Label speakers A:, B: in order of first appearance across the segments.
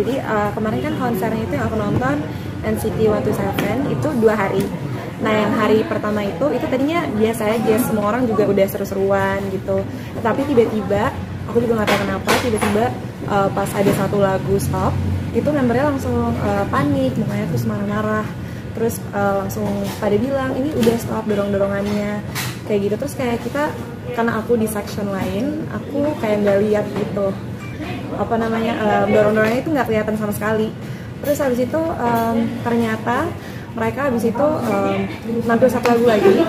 A: Jadi kemarin kan konsernya itu yang aku nonton NCT 127 itu 2 hari. Nah yang hari pertama itu tadinya biasa aja, semua orang juga udah seru-seruan gitu. Tapi tiba-tiba, aku juga nggak tahu kenapa, tiba-tiba pas ada satu lagu stop, itu membernya langsung panik, mukanya terus marah-marah. Terus langsung pada bilang, ini udah stop dorong-dorongannya, kayak gitu. Terus kayak kita, karena aku di section lain, aku kayak nggak lihat gitu, apa namanya, dorong-dorongannya itu nggak kelihatan sama sekali. Terus habis itu ternyata mereka habis itu nampil satu lagu lagi.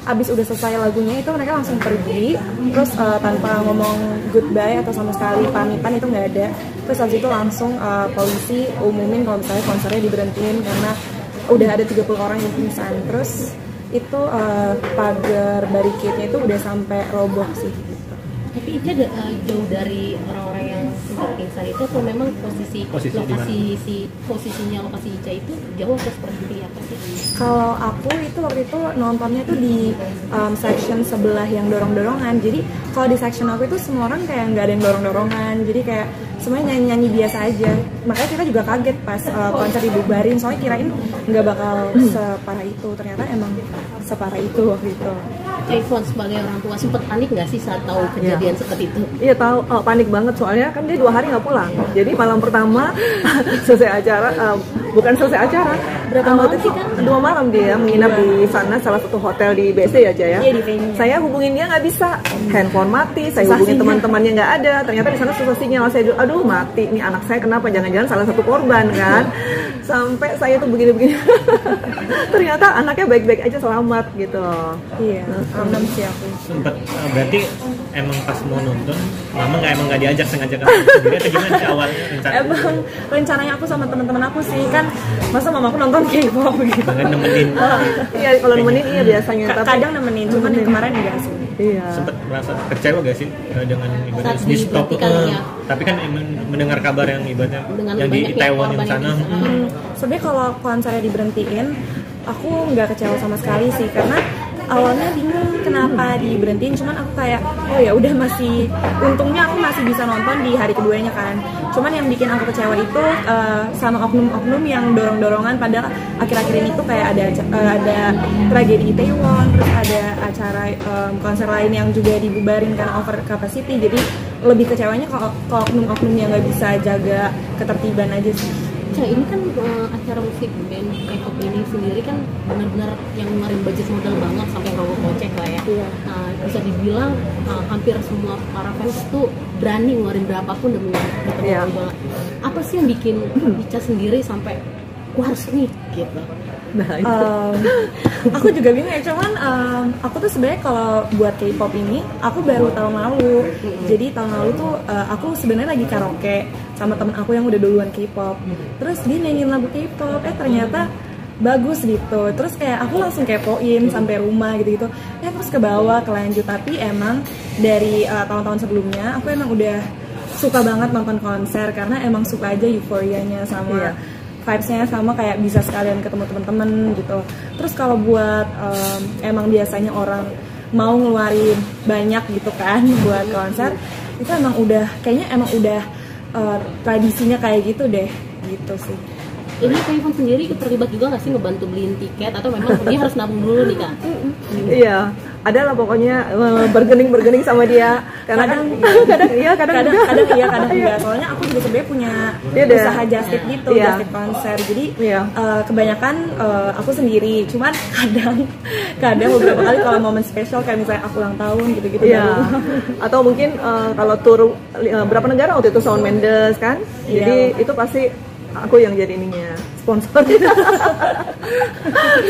A: Abis udah selesai lagunya itu mereka langsung pergi, terus tanpa ngomong goodbye atau sama sekali pamitan itu nggak ada. Terus habis itu langsung polisi umumin kalau misalnya konsernya diberhentiin karena udah ada 30 orang yang pingsan. Terus itu pagar barricade-nya itu udah sampai roboh sih.
B: Tapi Ica jauh dari orang-orang yang sempat pingsan itu, atau memang posisinya lokasi Ica itu jauh atau seperti apa sih?
A: Kalau aku itu waktu itu nontonnya tuh di section sebelah yang dorong-dorongan. Jadi kalau di section aku itu semua orang kayak nggak ada yang dorong-dorongan. Jadi kayak semuanya nyanyi-nyanyi biasa aja. Makanya kita juga kaget pas konser dibubarin. Soalnya kirain nggak bakal separah itu. Ternyata emang separah itu waktu itu.
B: Ivonne sebagai orang tua sempat panik nggak sih saat tahu kejadian seperti itu?
C: Iya tahu, panik banget soalnya kan dia 2 hari nggak pulang. Jadi malam pertama selesai acara, bukan selesai acara.
B: Berapa malam sih kan?
C: 2 malam dia menginap di sana, salah satu hotel di BSD aja ya.
A: Iya, di venue.
C: Saya hubungin dia nggak bisa, handphone mati. Saya hubungin teman-temannya nggak ada. Ternyata di sana susah sinyal. Saya aduh mati nih anak saya, kenapa? Jangan-jangan salah satu korban kan? Sampai saya tuh begini-begini. Ternyata anaknya baik-baik aja, selamat gitu.
A: Iya. Aman sih aku.
D: Sempet berarti emang pas mau nonton, mama nggak diajak sengaja kan sendiri atau gimana sih awalnya rencana?
A: Emang rencananya aku sama teman-teman aku sih kan, masa mamaku nonton K-pop gitu.
D: Banget nemenin.
C: Iya kalau nemenin iya biasanya.
A: Kadang nemenin, cuman yang kemarin enggak sih.
C: Iya.
D: Sempet merasa kecewa gak sih dengan ibadah
B: Saat
D: di stop?
B: diberhentikannya.
D: Tapi kan mendengar kabar yang ibadah
B: Dengan
D: yang di
B: banyak
D: Taiwan yang
B: korban
D: sana.
A: Sebenarnya kalau konsernya diberhentiin, aku nggak kecewa sama sekali sih, karena awalnya bingung kenapa diberhentiin, cuman aku kayak oh ya udah, masih untungnya aku masih bisa nonton di hari keduanya kan. Cuman yang bikin aku kecewa itu sama oknum-oknum yang dorong-dorongan, padahal akhir-akhir ini tuh kayak ada tragedi Itaewon, terus ada acara konser lain yang juga dibubarin karena over capacity. Jadi lebih kecewanya kalau oknum-oknum yang nggak bisa jaga ketertiban aja sih.
B: Ini kan acara musik band K-pop ini sendiri kan benar-benar yang ngeluarin budget modal banget sampai rogoh kocek lah ya.
A: Iya.
B: Nah, bisa dibilang hampir semua para fans tuh berani ngeluarin berapapun demi ketemu idola. Apa sih yang bikin Ica sendiri sampai gua harus nih gitu?
C: Nah, itu.
A: Aku juga bingung ya, cuman aku tuh sebenarnya kalau buat K-pop ini aku baru tahun lalu. Jadi tahun lalu tuh aku sebenarnya lagi karaoke sama temen aku yang udah duluan K-pop. Terus dia nyanyiin lagu K-pop, ternyata bagus gitu. Terus kayak aku langsung kepoin sampai rumah gitu-gitu. Terus ke bawah kelanjut, tapi emang dari tahun-tahun sebelumnya aku emang udah suka banget nonton konser karena emang suka aja euforianya sama vibes-nya, sama kayak bisa sekalian ketemu teman-teman gitu. Terus kalau buat emang biasanya orang mau ngeluarin banyak gitu kan buat konser, itu emang udah kayaknya emang udah tradisinya kayak gitu deh, gitu sih.
B: Ini Ivonne sendiri terlibat juga nggak sih ngebantu beliin tiket, atau memang dia harus nabung dulu nih Kak?
C: Iya, ada lah pokoknya bergening sama dia. Kadang iya, kadang
A: enggak. Soalnya aku juga sebenarnya punya usaha just tip gitu, just tip konser. Jadi kebanyakan aku sendiri. Cuman kadang beberapa kali kalau momen spesial kayak misalnya aku ulang tahun gitu-gitu.
C: Iya. Atau mungkin kalau tur berapa negara waktu itu Shawn Mendes kan. Jadi itu pasti aku yang jadi ininya sponsor.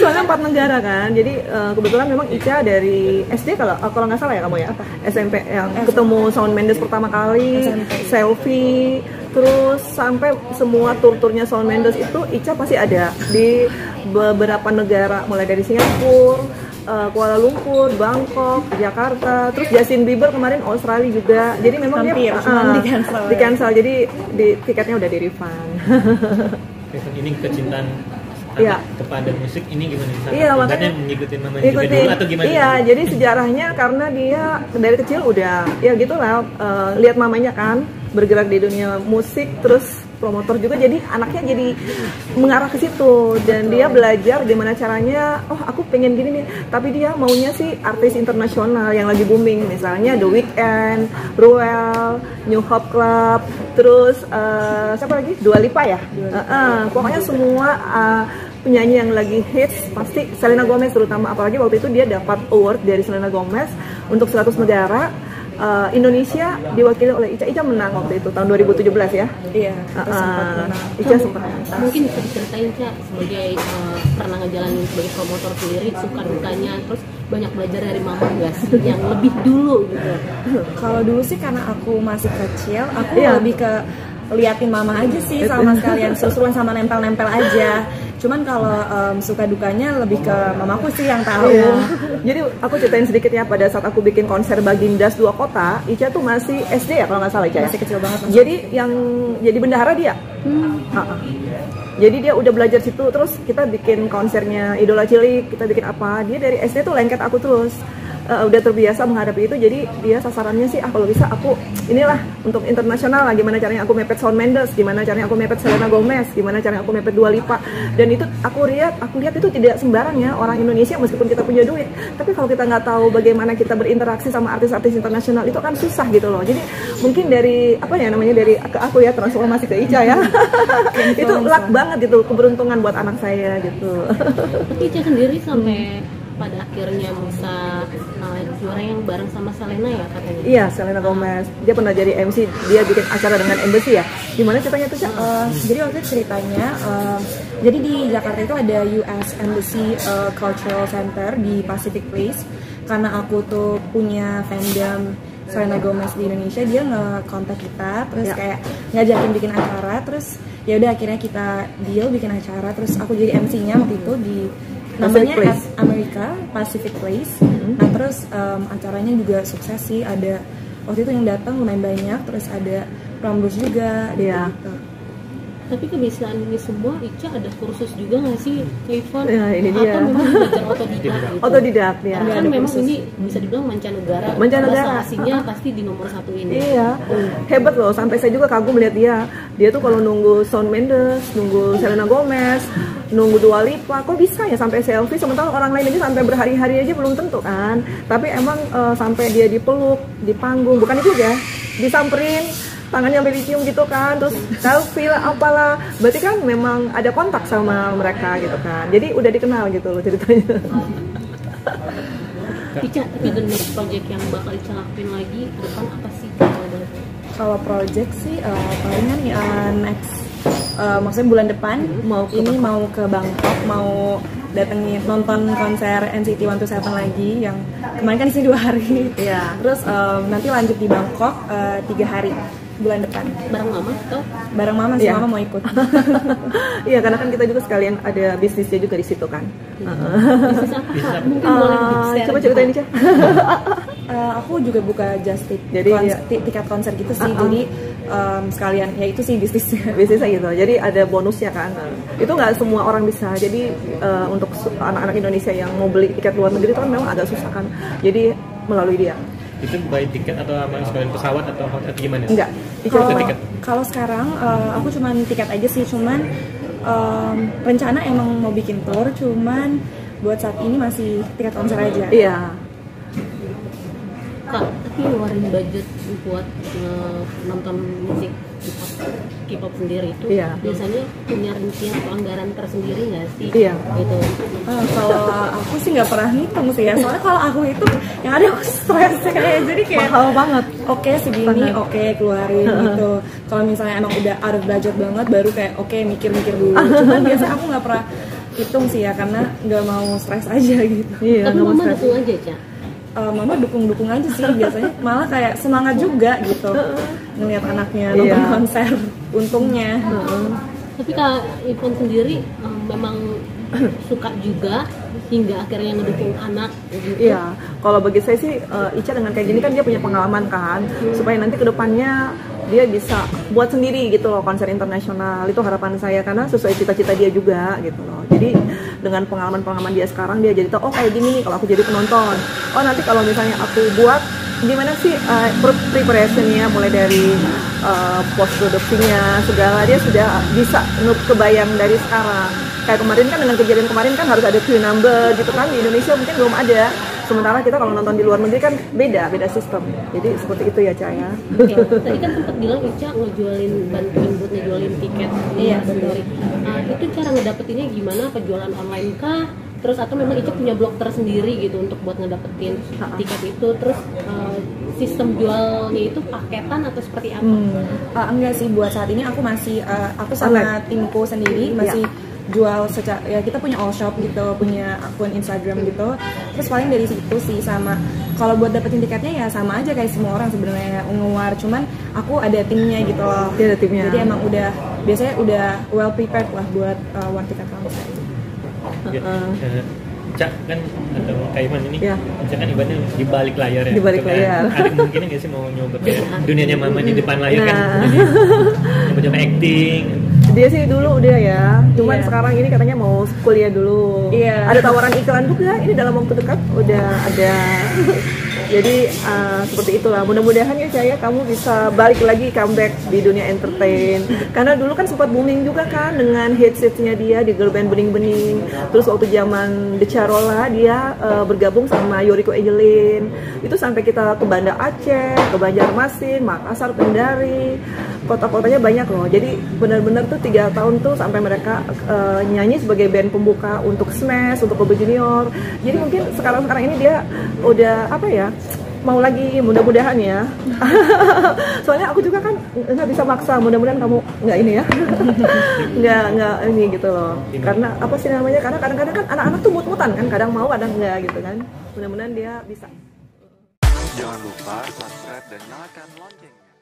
C: Soalnya 4 negara kan, jadi kebetulan memang Ica dari SD kalau nggak salah ya kamu ya, SMP yang ketemu Shawn Mendes pertama kali, selfie, terus sampai semua tur-turnya Shawn Mendes itu Ica pasti ada di beberapa negara, mulai dari Singapura, Kuala Lumpur, Bangkok, Jakarta, terus Justin Bieber kemarin Australia juga. Jadi memang
A: hampir,
C: dia di cancel, jadi tiketnya udah di refund.
D: Ini kecintaan kepada musik ini gimana?
C: Iya, makanya
D: ngikutin mamanya juga dulu atau gimana?
C: Iya, jadi sejarahnya karena dia dari kecil udah ya gitulah lihat mamanya kan bergerak di dunia musik, terus promotor juga, jadi anaknya jadi mengarah ke situ dan dia belajar gimana caranya. Oh, aku pengen gini nih, tapi dia maunya sih artis internasional yang lagi booming, misalnya The Weeknd, Ruel, New Hope Club, terus siapa lagi, Dua Lipa ya. Pokoknya semua penyanyi yang lagi hits pasti. Selena Gomez terutama, apalagi waktu itu dia dapat award dari Selena Gomez untuk 100 negara. Indonesia diwakili oleh Ica. Ica menang waktu itu tahun 2017 ya.
A: Iya, itu sempat menang.
C: Ica sempat.
B: Mungkin bisa diceritain Ca, sebagai pernah ngejalanin sebagai promotor sendiri, suka dukanya, terus banyak belajar dari mama nggak sih yang lebih dulu gitu?
A: Kalau dulu sih karena aku masih kecil, aku lebih ke liatin mama aja sih, sama sekalian seru-seruan sama nempel-nempel aja. Cuman kalau suka dukanya lebih ke mamaku sih yang tahu.
C: Jadi aku ceritain sedikit ya, pada saat aku bikin konser Bagindas 2 Kota, Ica tuh masih SD ya kalau nggak salah Ica.
A: Masih kecil banget.
C: Jadi yang jadi bendahara dia. Jadi dia udah belajar situ, terus kita bikin konsernya Idola Cilik, kita bikin apa, dia dari SD tuh lengket aku terus. Udah terbiasa menghadapi itu, jadi dia sasarannya sih kalau bisa aku inilah untuk internasional lah, gimana caranya aku mepet Shawn Mendes, gimana caranya aku mepet Selena Gomez, gimana caranya aku mepet Dua Lipa. Dan itu aku lihat itu tidak sembarang ya, orang Indonesia meskipun kita punya duit, tapi kalau kita nggak tahu bagaimana kita berinteraksi sama artis-artis internasional itu kan susah gitu loh. Jadi mungkin dari apa ya namanya, dari ke aku ya, transformasi ke Ica ya. Itu luck banget gitu, keberuntungan buat anak saya gitu.
B: Tapi Ica sendiri sampai pada akhirnya bisa juara yang bareng sama Selena ya katanya?
C: Iya, Selena Gomez. Dia pernah jadi MC, dia bikin acara dengan Embassy ya. Gimana ceritanya tuh, Cak?
A: Jadi waktu itu ceritanya, jadi di Jakarta itu ada US Embassy Cultural Center di Pacific Place. Karena aku tuh punya fandom Selena Gomez di Indonesia, dia nge-kontak kita, terus kayak ngajakin bikin acara, terus ya udah akhirnya kita deal bikin acara, terus aku jadi MC-nya waktu itu di namanya America Pacific Place. Nah terus acaranya juga sukses sih, ada waktu itu yang datang lumayan banyak, terus ada Prambors juga gitu.
B: Tapi kebiasaan ini semua Ica ada kursus juga nggak sih, Ivan?
C: Ya, ini dia.
B: Atau memang belajar otodidak gitu?
C: Otodidak ya.
B: Kan memang ini bisa dibilang mancanegara. Bahasa asingnya pasti di nomor 1 ini.
C: Iya, hebat loh. Sampai saya juga kagum lihat dia. Dia tuh kalau nunggu Shawn Mendes, nunggu Selena Gomez, nunggu Dua Lipa, kok bisa ya sampai selfie, sementara orang lain aja sampai berhari-hari aja belum tentu kan. Tapi emang sampai dia dipeluk di panggung, bukan itu ya, disamperin, tangannya sampai dicium gitu kan, terus selfie lah apalah, berarti kan memang ada kontak sama mereka gitu kan, jadi udah dikenal gitu loh ceritanya.
B: Ica, tapi the next project yang bakal Ica lakuin lagi ke depan apa sih?
A: Kalau project sih palingan ya next, maksudnya bulan depan mau ke Bangkok, mau datengin nonton konser NCT 127 lagi yang kemarin kan di sini 2 hari. Terus nanti lanjut di Bangkok 3 hari bulan depan.
B: Bareng mama atau?
A: Bareng mama sih, mama mau ikut.
C: Iya, karena kan kita juga sekalian ada bisnisnya juga di situ kan.
B: Bisnis apa Kak? Mungkin boleh di-share.
C: Coba ceritain aja.
A: Aku juga buka just tip,
C: jadi
A: tiket konser gitu sih. Jadi sekalian ya itu sih bisnisnya
C: gitu. Jadi ada bonusnya kan. Itu nggak semua orang bisa. Jadi untuk anak-anak Indonesia yang mau beli tiket luar negeri itu kan memang agak susah kan. Jadi melalui dia.
D: Itu buy tiket atau apa, sekalian pesawat atau hotel atau gimana?
C: Enggak.
A: Kalau sekarang aku cuman tiket aja sih, cuman rencana emang mau bikin tour, cuman buat saat ini masih tiket konser aja.
C: Iya.
B: Kak, tapi ngeluarin budget buat nonton musik K-pop sendiri itu biasanya punya rincian atau anggaran tersendiri nggak sih?
C: Iya.
B: Gitu.
A: Kalau aku sih nggak pernah hitung sih ya, soalnya kalau aku itu yang ada aku stres kayak, jadi kayak
C: mahal banget.
A: Oke, segini, oke keluarin gitu. Kalau misalnya emang udah out of budget banget, baru kayak oke, mikir-mikir dulu. Cuman biasanya aku nggak pernah hitung sih ya, karena nggak mau stres aja gitu.
C: Iya,
B: tapi mama dukung aja, Ca?
A: Mama dukung aja sih biasanya, malah kayak semangat juga gitu ngelihat anaknya nonton konser, untungnya.
B: Tapi Kak Ivon sendiri memang suka juga hingga akhirnya ngedukung anak gitu.
C: Iya, kalau bagi saya sih Ica dengan kayak gini kan dia punya pengalaman kan, supaya nanti kedepannya dia bisa buat sendiri gitu loh konser internasional. Itu harapan saya, karena sesuai cita-cita dia juga gitu loh. Jadi dengan pengalaman dia sekarang, dia jadi tahu, oh kayak gini nih kalau aku jadi penonton. Oh nanti kalau misalnya aku buat gimana sih preparationnya, mulai dari post produksinya segala, dia sudah bisa kebayang dari sekarang. Kayak kemarin kan, dengan kejadian kemarin kan harus ada queue number gitu kan, di Indonesia mungkin belum ada. Sementara kita kalau nonton di luar negeri kan beda sistem. Jadi seperti itu ya, Caya.
B: Oke, tadi kan sempat bilang Ica bantuin buat ngejualin tiket sendiri. Itu cara ngedapetinnya gimana? Apa jualan online kah? Terus atau memang Ica punya blog tersendiri gitu untuk buat ngedapetin tiket itu? Terus sistem jualnya itu paketan atau seperti apa?
A: Enggak sih, buat saat ini aku masih aku sama timku sendiri masih jual secara, ya kita punya all shop gitu, punya akun Instagram gitu. Terus paling dari situ sih, sama kalau buat dapetin tiketnya ya sama aja kayak semua orang sebenarnya nge-war, cuman aku ada timnya gitu loh.
C: Dia ada timnya.
A: Jadi emang biasanya udah well prepared lah buat war tiket konser.
D: Cak kan atau Kaiman ini, Cak kan ibaratnya di balik layar ya.
C: Di balik layar.
D: Ada mungkin nggak sih mau nyoba kayak dunianya Mama di depan layar kan? Coba-coba acting.
C: Dia sih dulu udah ya, cuman sekarang ini katanya mau kuliah dulu. Ada tawaran iklan juga, ini dalam waktu dekat udah ada. Jadi seperti itulah, mudah-mudahan ya Caya kamu bisa balik lagi, comeback di dunia entertain. Karena dulu kan sempat booming juga kan dengan hits-hitsnya dia di girl band Bening-Bening. Terus waktu zaman The Charola dia bergabung sama Yoriko Ejelin. Itu sampai kita ke Banda Aceh, ke Banjarmasin, Makassar, Kendari. Kota-kotanya banyak loh. Jadi benar-benar tuh 3 tahun tuh sampai mereka nyanyi sebagai band pembuka untuk Smash, untuk Kobe Junior. Jadi mungkin sekarang ini dia udah apa ya, mau lagi, mudah-mudahan ya. Soalnya aku juga kan nggak bisa maksa, mudah-mudahan kamu nggak ini ya. nggak ini gitu loh. Karena apa sih namanya, karena kadang-kadang kan anak-anak tuh mut-mutan kan, kadang mau kadang enggak gitu kan. Mudah-mudahan dia bisa.
E: Jangan lupa subscribe dan nyalakan loncengnya.